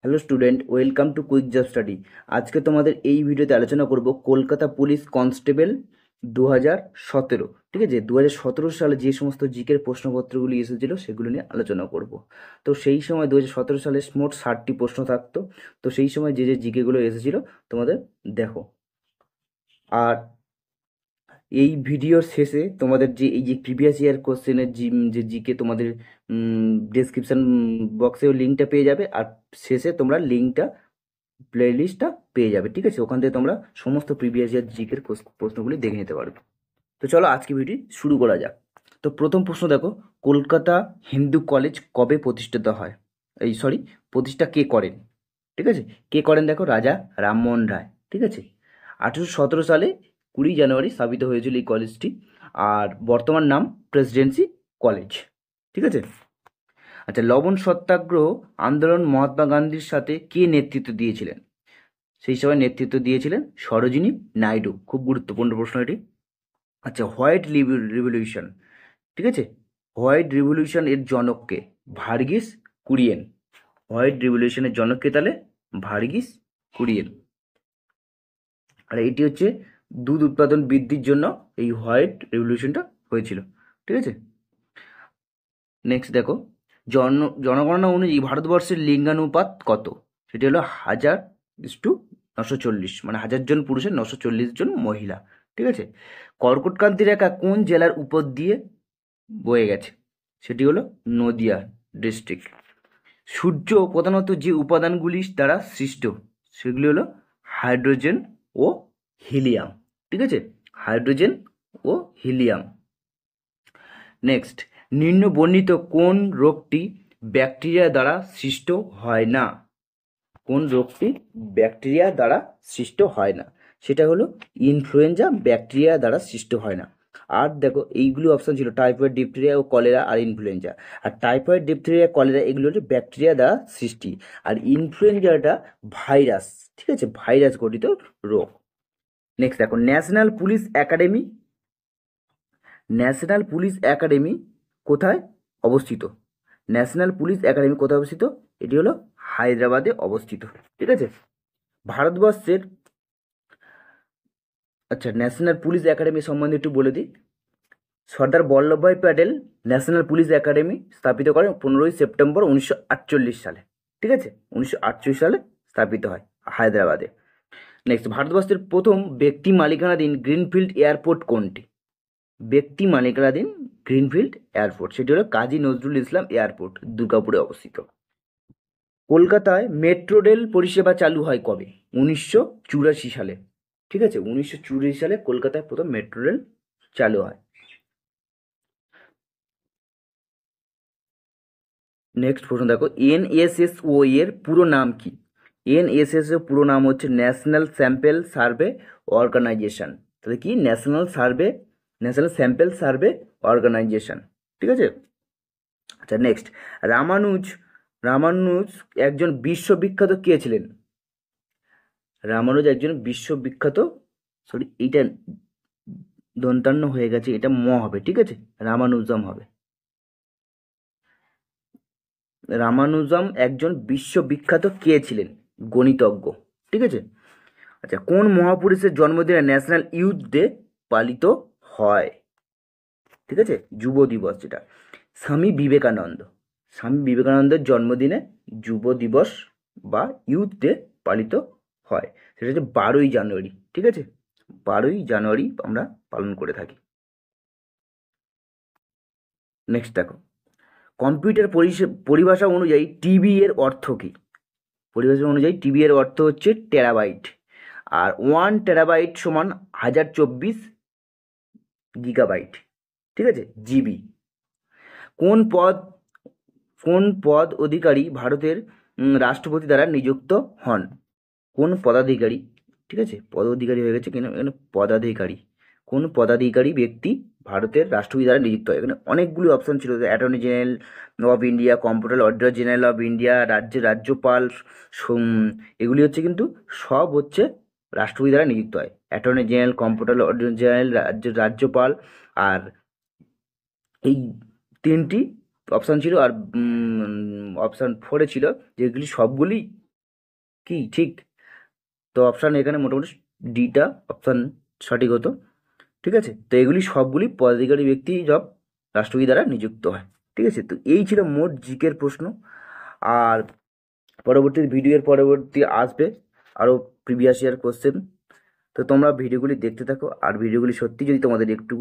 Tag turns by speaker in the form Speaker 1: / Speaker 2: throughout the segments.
Speaker 1: Hello student, welcome to quick job study. আজকে তোমাদের এই ভিডিওতে আলোচনা করব কলকাতা পুলিশ কনস্টেবল 2017। ঠিক আছে, 2017 সালে যে সমস্ত জিকের প্রশ্নপত্রগুলি এসেছিল সেগুলো নিয়ে আলোচনা করব। তো সেই সময় 2017 সালে মোট 60টি প্রশ্ন থাকতো। তো সেই সময় যে যে জিকেগুলো এসেছিল তোমাদের দেখো। আর এই ভিডিওর শেষে তোমাদের যে এই যে প্রিভিয়াস ইয়ার কোশ্চেনের যে জিকে তোমাদের ডেসক্রিপশন বক্সেও লিঙ্কটা পেয়ে যাবে, আর শেষে তোমরা লিঙ্কটা প্লেলিস্টটা পেয়ে যাবে। ঠিক আছে, ওখান থেকে তোমরা সমস্ত প্রিভিয়াস ইয়ার জিকের প্রশ্নগুলি দেখে নিতে পারবে। তো চলো আজকে ভিডিও শুরু করা যাক। তো প্রথম প্রশ্ন দেখো, কলকাতা হিন্দু কলেজ কবে প্রতিষ্ঠিত হয়? প্রতিষ্ঠা কে করেন? ঠিক আছে, কে করেন দেখো, রাজা রামমোহন রায়। ঠিক আছে, 1817 সালে 20 জানুয়ারি স্থাপিত হয়েছিল এই কলেজটি। আর বর্তমান নাম প্রেসিডেন্সি কলেজ। ঠিক আছে। আচ্ছা, লবণ সত্যাগ্রহ আন্দোলন মহাত্মা গান্ধীর সাথে কে নেতৃত্ব দিয়েছিলেন? সেই সময় নেতৃত্ব দিয়েছিলেন সরোজিনী নাইডু। খুব গুরুত্বপূর্ণ প্রশ্ন এটি। আচ্ছা, হোয়াইট রিভলিউশন, ঠিক আছে, হোয়াইট রিভলিউশন এর জনককে? ভার্গিস কুরিয়েন। হোয়াইট রিভলিউশনের জনককে তাহলে ভার্গিস কুরিয়েন। আর এটি হচ্ছে দুধ উৎপাদন বৃদ্ধির জন্য এই হোয়াইট রিভলিউশনটা হয়েছিল। ঠিক আছে। নেক্সট দেখো, জনগণনা অনুযায়ী ভারতবর্ষের লিঙ্গানুপাত কত? সেটি হলো 1000:940, মানে 1000 জন পুরুষের 940 জন মহিলা। ঠিক আছে। কর্কটক্রান্তি রেখা কোন জেলার উপর দিয়ে বয়ে গেছে? সেটি হলো নদিয়া ডিস্ট্রিক্ট। সূর্য প্রধানত যে উপাদানগুলি দ্বারা সৃষ্ট সেগুলি হলো হাইড্রোজেন ও হিলিয়াম। ঠিক আছে, হাইড্রোজেন ও হিলিয়াম। নেক্সট, নিম্ন বর্ণিত কোন রোগটি ব্যাকটেরিয়া দ্বারা সৃষ্ট হয় না? কোন রোগটি ব্যাকটেরিয়া দ্বারা সৃষ্ট হয় না? সেটা হলো ইনফ্লুয়েঞ্জা, ব্যাকটেরিয়া দ্বারা সৃষ্ট হয় না। আর দেখো, এইগুলো অপশন ছিল টাইফয়েড, ডিপথেরিয়া ও কলেরা আর ইনফ্লুয়েঞ্জা। আর টাইফয়েড, ডিপথেরিয়া, কলেরা এগুলো হচ্ছে ব্যাকটেরিয়া দ্বারা সৃষ্টি, আর ইনফ্লুয়েঞ্জাটা ভাইরাস। ঠিক আছে, ভাইরাস গঠিত রোগ। নেক্সট দেখো, ন্যাশনাল পুলিশ একাডেমি কোথায় অবস্থিত? ন্যাশনাল পুলিশ একাডেমি কোথায় অবস্থিত? এটি হলো হায়দ্রাবাদে অবস্থিত। ঠিক আছে। ভারতবর্ষের, আচ্ছা, ন্যাশনাল পুলিশ একাডেমি সম্বন্ধে একটু বলে দিই। Sardar Vallabhbhai Patel national police academy স্থাপিত করেন 15ই সেপ্টেম্বর 1948 সালে। ঠিক আছে, 1948 সালে স্থাপিত হয় হায়দ্রাবাদে। নেক্সট, ভারতবর্ষের প্রথম ব্যক্তি মালিকানাধীন গ্রিনফিল্ড এয়ারপোর্ট কোনটি? ব্যক্তি মালিকানাধীন গ্রিনফিল্ড এয়ারপোর্ট, সেটি হলো কাজী নজরুল ইসলাম এয়ারপোর্ট, দুর্গাপুরে অবস্থিত। কলকাতায় মেট্রো রেল পরিষেবা চালু হয় কবে? 1984 সালে। ঠিক আছে, 1984 সালে কলকাতায় প্রথম মেট্রো রেল চালু হয়। নেক্সট প্রশ্ন দেখো, এনএসএসও এর পুরো নাম কি? এনএসএস এর পুরো নাম হচ্ছে ন্যাশনাল স্যাম্পেল সার্ভে অর্গানাইজেশন। তাহলে কি? National sample survey organisation. ঠিক আছে। আচ্ছা, নেক্সট, রামানুজ রামানুজ একজন বিশ্ববিখ্যাত কে ছিলেন? রামানুজ একজন বিশ্ববিখ্যাত, এইটা দন্তান্ন হয়ে গেছে, এটা ম হবে। ঠিক আছে, রামানুজম হবে। রামানুজম একজন বিশ্ববিখ্যাত কে ছিলেন? গণিতজ্ঞ। ঠিক আছে। আচ্ছা, কোন মহাপুরুষের জন্মদিনে ন্যাশনাল ইউথ ডে পালিত হয়? ঠিক আছে, যুব দিবস যেটা, স্বামী বিবেকানন্দ। স্বামী বিবেকানন্দের জন্মদিনে যুব দিবস বা ইউথ ডে পালিত হয়। সেটা হচ্ছে 12ই জানুয়ারি। ঠিক আছে, 12ই জানুয়ারি আমরা পালন করে থাকি। নেক্সট দেখো, কম্পিউটার পরিভাষা অনুযায়ী টিবি এর অর্থ কী? পরিভাষা অনুযায়ী টিবি এর অর্থ হচ্ছে টেরাবাইট। আর 1 টেরাবাইট সমান 1024 গিগাবাইট। ঠিক আছে, জিবি। কোন পদ কোন পদ অধিকারী ভারতের রাষ্ট্রপতি দ্বারা নিযুক্ত হন? কোন পদাধিকারী? ঠিক আছে, পদ অধিকারী হয়ে গেছে, কিন্তু এখানে পদাধিকারী। কোন পদাধিকারী ব্যক্তি ভারতের রাষ্ট্রপতি দ্বারা নিযুক্ত হয়? এখানে অনেকগুলি অপশন ছিল, attorney general of India, computer auditor general of India, রাজ্যপাল। এগুলি হচ্ছে কিন্তু সব হচ্ছে রাষ্ট্রপতি দ্বারা নিযুক্ত হয়। Attorney general, computer auditor general, রাজ্যপাল। আর এই তিনটি অপশান ছিল। আর অপশান 4-এ ছিল যেগুলি সবগুলি কি ঠিক? তো অপশান এখানে মোটামুটি ডিটা অপশান সঠিক হতো। ঠিক আছে, তো এগুলি সবগুলি পদাধিকারী ব্যক্তি জব রাষ্ট্রপতি দ্বারা নিযুক্ত হয়। ঠিক আছে, তো এই ছিল মোট জিকের প্রশ্ন। আর পরবর্তী ভিডিওর পরবর্তী আসবে আরও প্রিভিয়াস ইয়ার কোশ্চেন। তো তোমরা ভিডিওগুলি দেখতে থাকো, আর ভিডিওগুলি সত্যি যদি তোমাদের একটু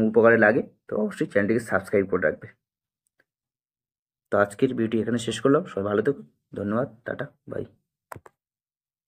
Speaker 1: উপকারে লাগে তো অবশ্যই চ্যানেলটিকে সাবস্ক্রাইব করে রাখবে। তো আজকের ভিডিও এখানে শেষ করলাম, সবাই ভালো থেকো, ধন্যবাদ, টাটা, বাই।